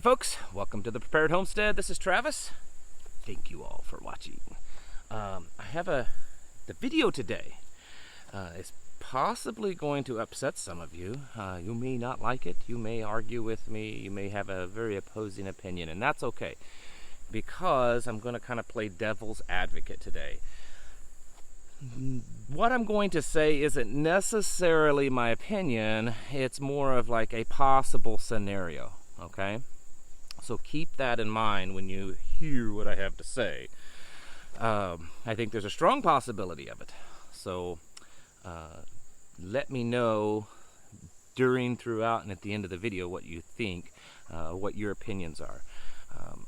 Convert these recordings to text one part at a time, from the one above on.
Alright folks, welcome to the Prepared Homestead. This is Travis. Thank you all for watching. I have the video today is possibly going to upset some of you. You may not like it, you may argue with me, you may have a very opposing opinion, and that's okay, because I'm going to kind of play devil's advocate today. What I'm going to say isn't necessarily my opinion, it's more of like a possible scenario, okay? So keep that in mind when you hear what I have to say. I think there's a strong possibility of it. So let me know throughout, and at the end of the video what you think, what your opinions are.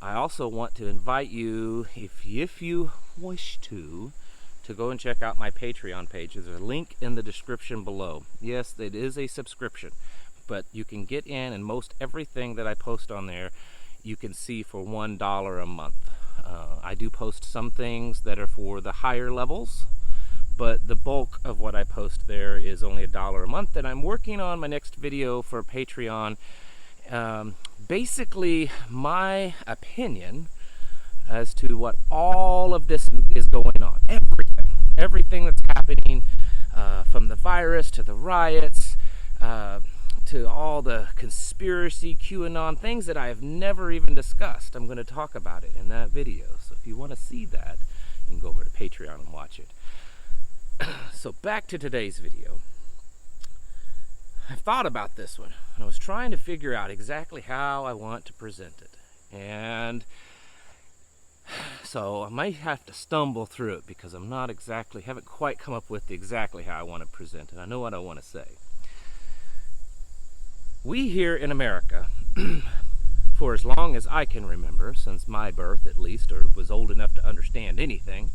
I also want to invite you, if you wish to go and check out my Patreon page. There's a link in the description below. Yes, it is a subscription, but you can get in, and most everything that I post on there you can see for $1 a month. I do post some things that are for the higher levels, but the bulk of what I post there is only $1 a month, and I'm working on my next video for Patreon. Basically, my opinion as to what all of this is going on. Everything that's happening, from the virus to the riots, to all the conspiracy, QAnon, things that I have never even discussed. I'm going to talk about it in that video. So if you want to see that, you can go over to Patreon and watch it. So back to today's video. I've thought about this one, and I was trying to figure out exactly how I want to present it. And so I might have to stumble through it because haven't quite come up with exactly how I want to present it. I know what I want to say. We here in America, for as long as I can remember, since my birth at least, or was old enough to understand anything,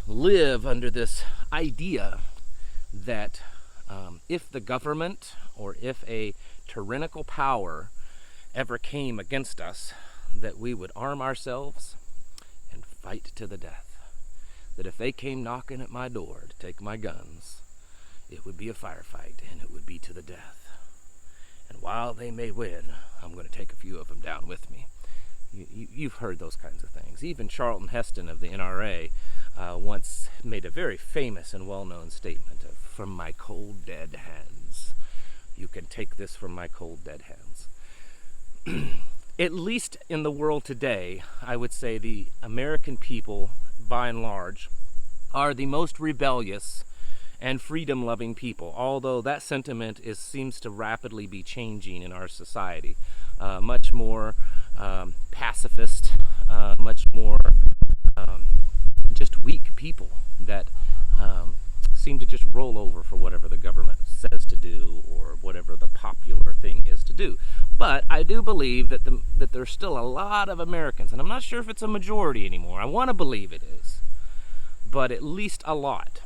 live under this idea that if the government or if a tyrannical power ever came against us, that we would arm ourselves and fight to the death. That if they came knocking at my door to take my guns, it would be a firefight and it would be to the death. And while they may win, I'm going to take a few of them down with me. You've heard those kinds of things. Even Charlton Heston of the NRA once made a very famous and well-known statement of, "From my cold dead hands, you can take this from my cold dead hands." At least in the world today, I would say the American people, by and large, are the most rebellious and freedom-loving people, although that sentiment seems to rapidly be changing in our society. Much more pacifist, much more just weak people that seem to just roll over for whatever the government says to do or whatever the popular thing is to do. But I do believe that there's still a lot of Americans, and I'm not sure if it's a majority anymore. I want to believe it is, but at least a lot,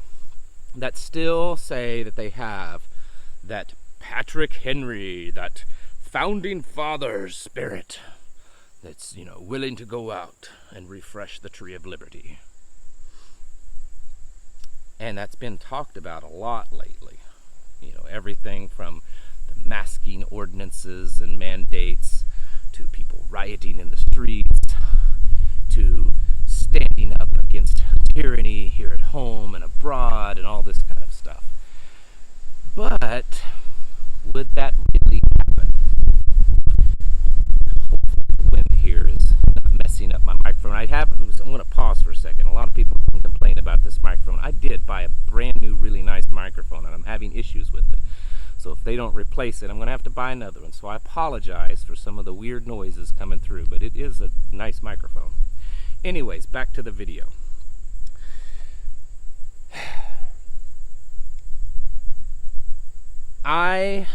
that still say that they have that Patrick Henry, that founding father's spirit that's, willing to go out and refresh the tree of liberty. And that's been talked about a lot lately. Everything from the masking ordinances and mandates to people rioting in the streets to standing up against tyranny here at home and abroad and all this kind of stuff. But would that really happen? Hopefully the wind here is not messing up my microphone. I'm going to pause for a second. A lot of people can complain about this microphone. I did buy a brand new, really nice microphone, and I'm having issues with it. So if they don't replace it, I'm going to have to buy another one. So I apologize for some of the weird noises coming through, but it is a nice microphone. Anyways, back to the video. I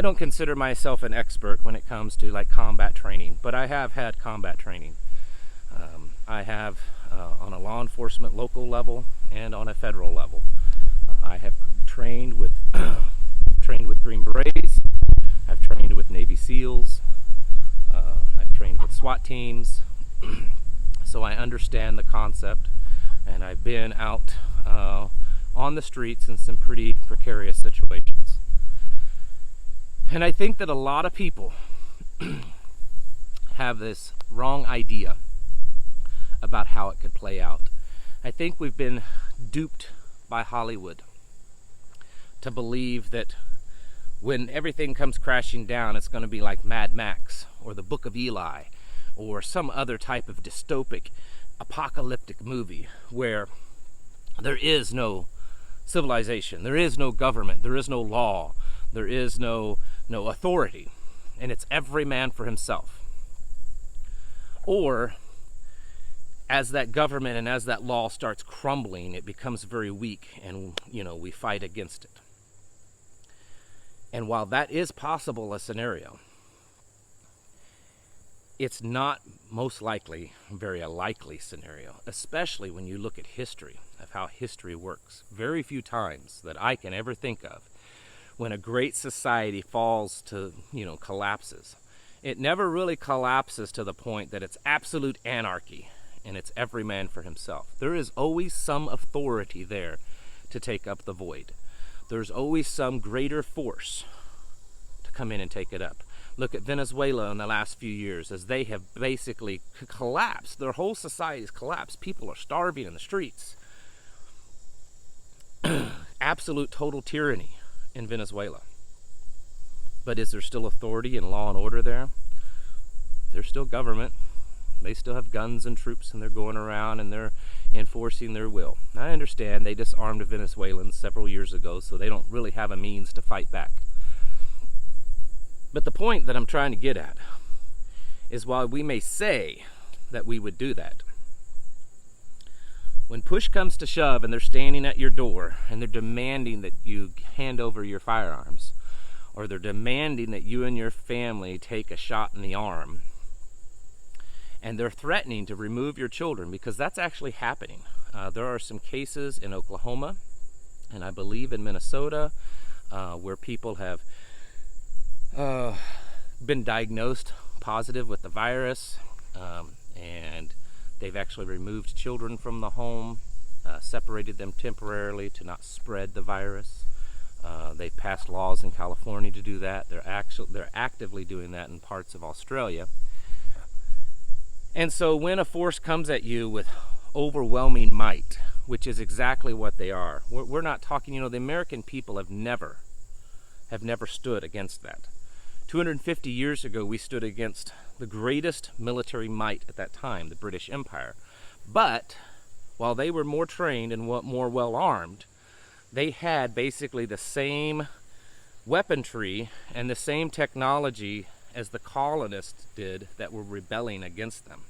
don't consider myself an expert when it comes to like combat training, but I have had combat training. I have on a law enforcement local level and on a federal level. I have trained with Green Berets. I've trained with Navy SEALs. I've trained with SWAT teams. So I understand the concept, and I've been out on the streets in some pretty precarious situations. And I think that a lot of people have this wrong idea about how it could play out. I think we've been duped by Hollywood to believe that when everything comes crashing down, it's going to be like Mad Max or the Book of Eli or some other type of dystopic, apocalyptic movie where there is no civilization, there is no government, there is no law, there is no authority, and it's every man for himself. Or as that government and as that law starts crumbling, it becomes very weak, and we fight against it. And while that is possible a scenario, it's not most likely very a likely scenario, especially when you look at history, of how history works. Very few times that I can ever think of when a great society falls to, collapses. It never really collapses to the point that it's absolute anarchy and it's every man for himself. There is always some authority there to take up the void. There's always some greater force to come in and take it up. Look at Venezuela in the last few years, as they have basically collapsed. Their whole society's collapsed. People are starving in the streets. Absolute total tyranny in Venezuela. But is there still authority and law and order there? There's still government. They still have guns and troops, and they're going around and they're enforcing their will. I understand they disarmed Venezuelans several years ago, so they don't really have a means to fight back. But the point that I'm trying to get at is, while we may say that we would do that, when push comes to shove and they're standing at your door and they're demanding that you hand over your firearms, or they're demanding that you and your family take a shot in the arm, and they're threatening to remove your children, because that's actually happening. There are some cases in Oklahoma, and I believe in Minnesota, where people have been diagnosed positive with the virus, and they've actually removed children from the home, separated them temporarily to not spread the virus. They've passed laws in California to do that. They're actively doing that in parts of Australia. And so when a force comes at you with overwhelming might, which is exactly what they are, we're not talking, the American people have never stood against that. 250 years ago, we stood against the greatest military might at that time, the British Empire. But while they were more trained and more well-armed, they had basically the same weaponry and the same technology as the colonists did that were rebelling against them.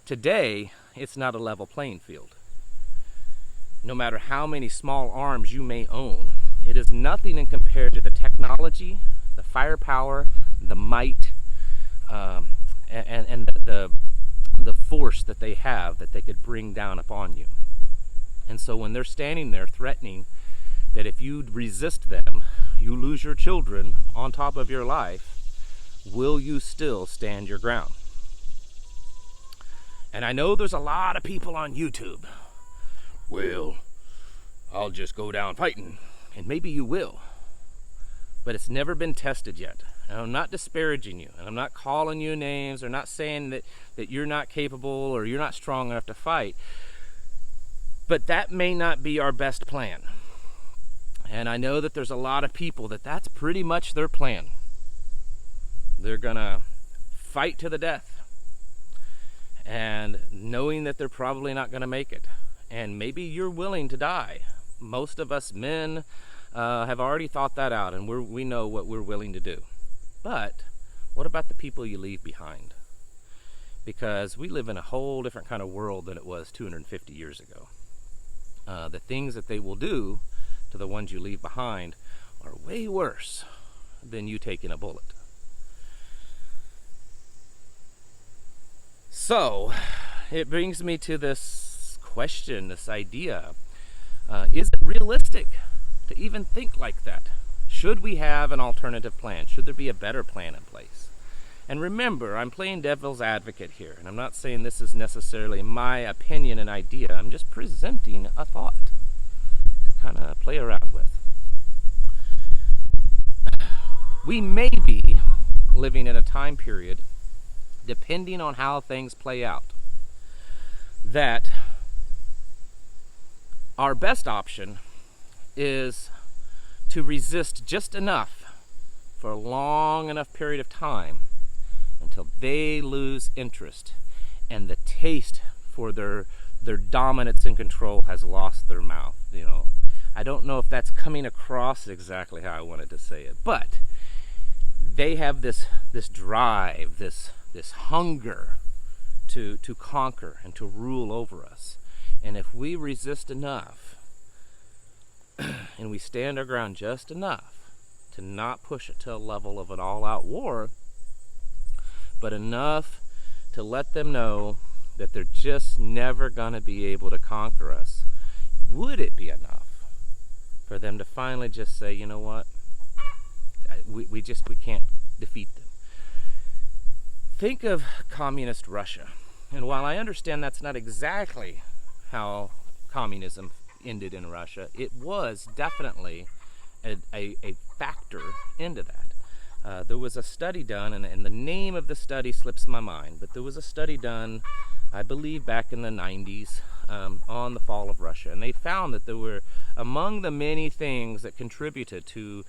Today, it's not a level playing field. No matter how many small arms you may own, it is nothing in compared to the technology, the firepower, the might, and the force that they have that they could bring down upon you. And so when they're standing there threatening that if you resist them, you lose your children on top of your life, will you still stand your ground? And I know there's a lot of people on YouTube. Well, I'll just go down fighting. And maybe you will. But it's never been tested yet. And I'm not disparaging you, and I'm not calling you names, or not saying that you're not capable or you're not strong enough to fight. But that may not be our best plan. And I know that there's a lot of people that's pretty much their plan. They're gonna fight to the death, and knowing that they're probably not gonna make it. And maybe you're willing to die. Most of us men have already thought that out, and we know what we're willing to do. But what about the people you leave behind? Because we live in a whole different kind of world than it was 250 years ago. The things that they will do to the ones you leave behind are way worse than you taking a bullet. So it brings me to this question, this idea. Is it realistic to even think like that? Should we have an alternative plan? Should there be a better plan in place? And remember, I'm playing devil's advocate here, and I'm not saying this is necessarily my opinion and idea. I'm just presenting a thought to kind of play around with. we may be living in a time period, depending on how things play out, that our best option is to resist just enough for a long enough period of time until they lose interest and the taste for their dominance and control has lost their mouth. I don't know if that's coming across exactly how I wanted to say it, but they have this drive, this hunger to conquer and to rule over us. And if we resist enough and we stand our ground just enough to not push it to a level of an all-out war, but enough to let them know that they're just never going to be able to conquer us, would it be enough for them to finally just say, you know what, we can't defeat them? Think of communist Russia. And while I understand that's not exactly how communism ended in Russia, it was definitely a factor into that. There was a study done, and the name of the study slips my mind, but there was a study done, I believe back in the 90s, on the fall of Russia. And they found that there were, among the many things that contributed to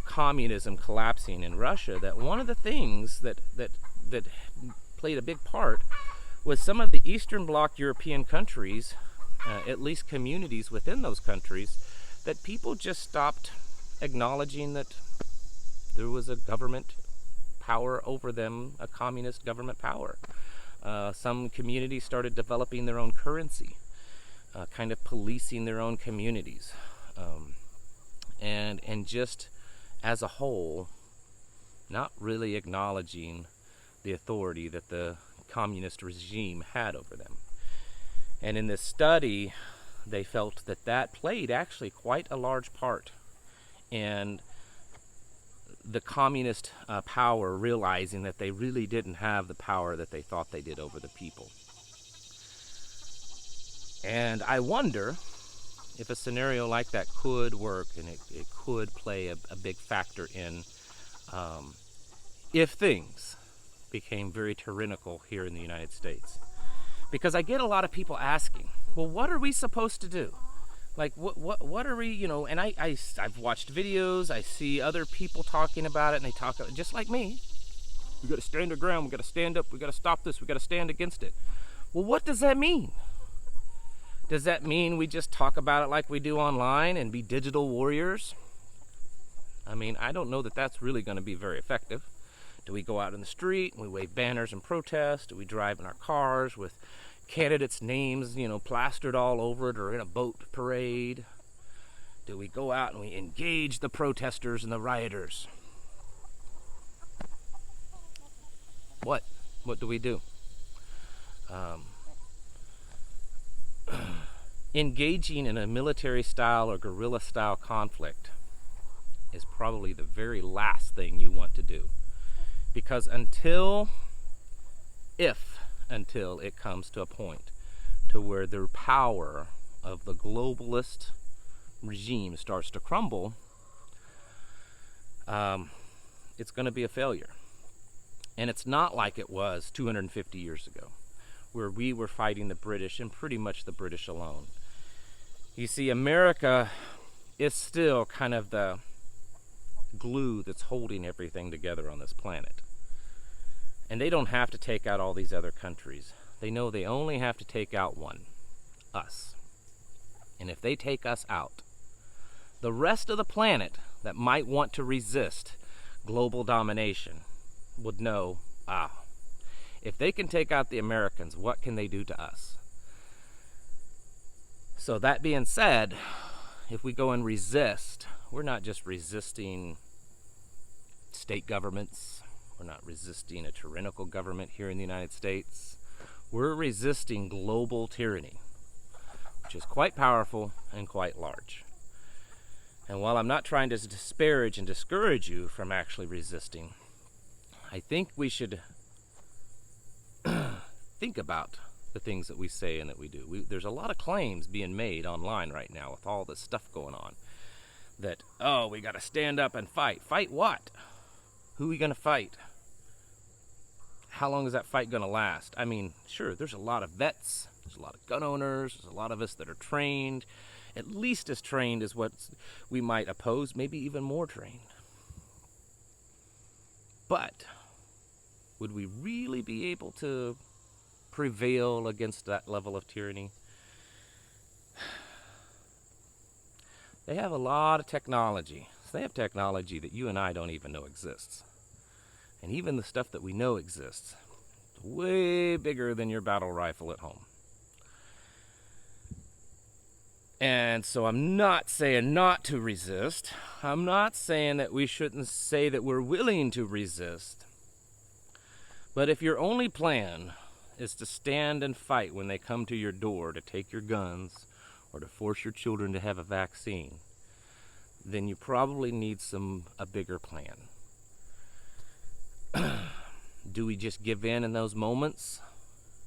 communism collapsing in Russia, that one of the things that played a big part was some of the Eastern Bloc European countries, at least communities within those countries, that people just stopped acknowledging that there was a government power over them, a communist government power. Some communities started developing their own currency, kind of policing their own communities, and just as a whole, not really acknowledging the authority that the communist regime had over them. And in this study, they felt that played actually quite a large part in the communist power realizing that they really didn't have the power that they thought they did over the people. And I wonder if a scenario like that could work, and it could play a big factor in if things became very tyrannical here in the United States. Because I get a lot of people asking, well, what are we supposed to do? Like, what are we, and I've watched videos, I see other people talking about it, and they talk just like me. We got to stand our ground, we got to stand up, we got to stop this, we got to stand against it. Well, what does that mean? Does that mean we just talk about it like we do online and be digital warriors? I mean, I don't know that that's really going to be very effective. Do we go out in the street and we wave banners and protest? Do we drive in our cars with candidates' names, plastered all over it, or in a boat parade? Do we go out and we engage the protesters and the rioters? What do we do? Engaging in a military style or guerrilla style conflict is probably the very last thing you want to do. Because until it comes to a point to where the power of the globalist regime starts to crumble, it's going to be a failure. And it's not like it was 250 years ago, where we were fighting the British, and pretty much the British alone. You see, America is still kind of the glue that's holding everything together on this planet. And they don't have to take out all these other countries. They know they only have to take out one, us. And if they take us out, the rest of the planet that might want to resist global domination would know, if they can take out the Americans, what can they do to us? So that being said, if we go and resist, we're not just resisting state governments. We're not resisting a tyrannical government here in the United States. We're resisting global tyranny, which is quite powerful and quite large. And while I'm not trying to disparage and discourage you from actually resisting, I think we should think about the things that we say and that we do. There's a lot of claims being made online right now with all this stuff going on. that, oh, we got to stand up and fight. Fight what? Who are we going to fight? How long is that fight going to last? I mean, sure, there's a lot of vets, there's a lot of gun owners, there's a lot of us that are trained, at least as trained as what we might oppose, maybe even more trained. But would we really be able to prevail against that level of tyranny? They have a lot of technology. So they have technology that you and I don't even know exists. And even the stuff that we know exists, is way bigger than your battle rifle at home. And so I'm not saying not to resist. I'm not saying that we shouldn't say that we're willing to resist. But if your only plan is to stand and fight when they come to your door to take your guns or to force your children to have a vaccine, then you probably need a bigger plan. Do we just give in those moments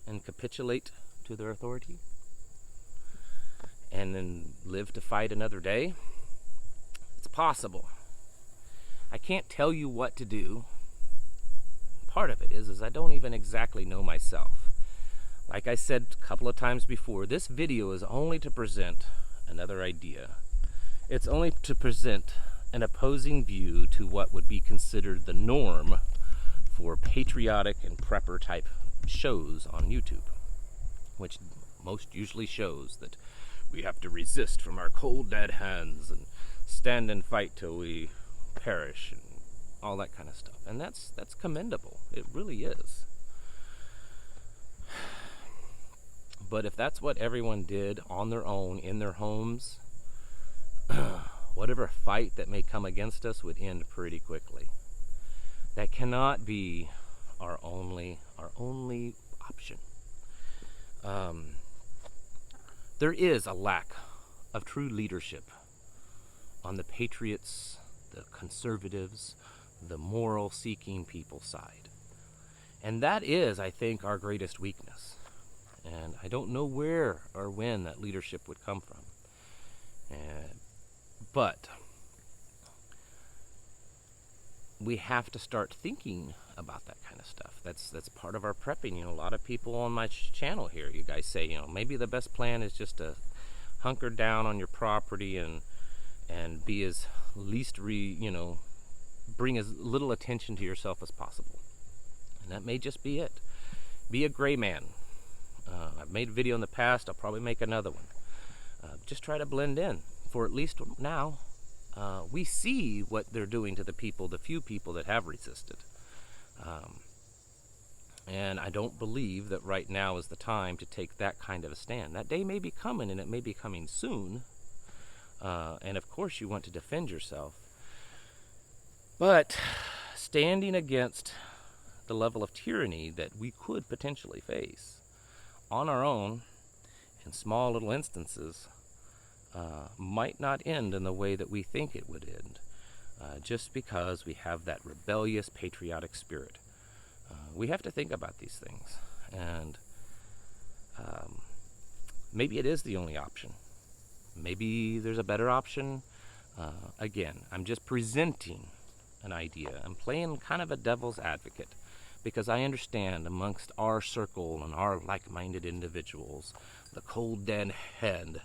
and capitulate to their authority and then live to fight another day? It's possible. I can't tell you what to do. Part of it is I don't even exactly know myself. Like I said a couple of times before, this video is only to present another idea. It's only to present an opposing view to what would be considered the norm for patriotic and prepper type shows on YouTube, which most usually shows that we have to resist from our cold dead hands and stand and fight till we perish and all that kind of stuff. And that's commendable. It really is. But if that's what everyone did on their own in their homes, whatever fight that may come against us would end pretty quickly. That cannot be our only option. There is a lack of true leadership on the patriots, the conservatives, the moral-seeking people side. And that is, I think, our greatest weakness. And I don't know where or when that leadership would come from. But we have to start thinking about that kind of stuff. That's part of our prepping. You know, a lot of people on my channel here, you guys say, you know, maybe the best plan is just to hunker down on your property and be as least bring as little attention to yourself as possible. And that may just be it. Be a gray man. I've made a video in the past. I'll probably make another one. Just try to blend in. For at least now, we see what they're doing to the few people that have resisted. And I don't believe that right now is the time to take that kind of a stand. That day may be coming, and it may be coming soon. And of course you want to defend yourself. But standing against the level of tyranny that we could potentially face on our own in small little instances might not end in the way that we think it would end, just because we have that rebellious patriotic spirit. We have to think about these things, and maybe it is the only option. Maybe there's a better option. Again, I'm just presenting an idea. I'm playing kind of a devil's advocate, because I understand amongst our circle and our like-minded individuals, the cold dead hands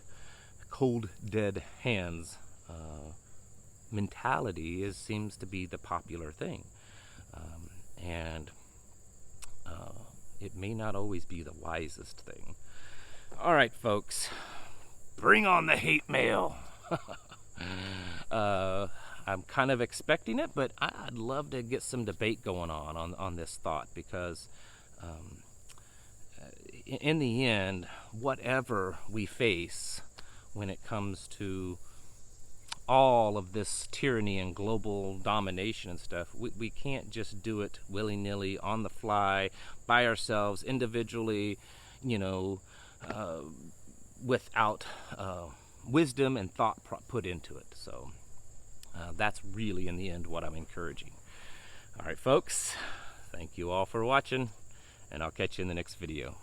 mentality seems to be the popular thing, and it may not always be the wisest thing. All right, folks, bring on the hate mail. I'm kind of expecting it, but I'd love to get some debate going on this thought, because in the end, whatever we face when it comes to all of this tyranny and global domination and stuff, we can't just do it willy-nilly on the fly by ourselves individually, without wisdom and thought put into it. So that's really in the end what I'm encouraging. All right, folks, thank you all for watching, and I'll catch you in the next video.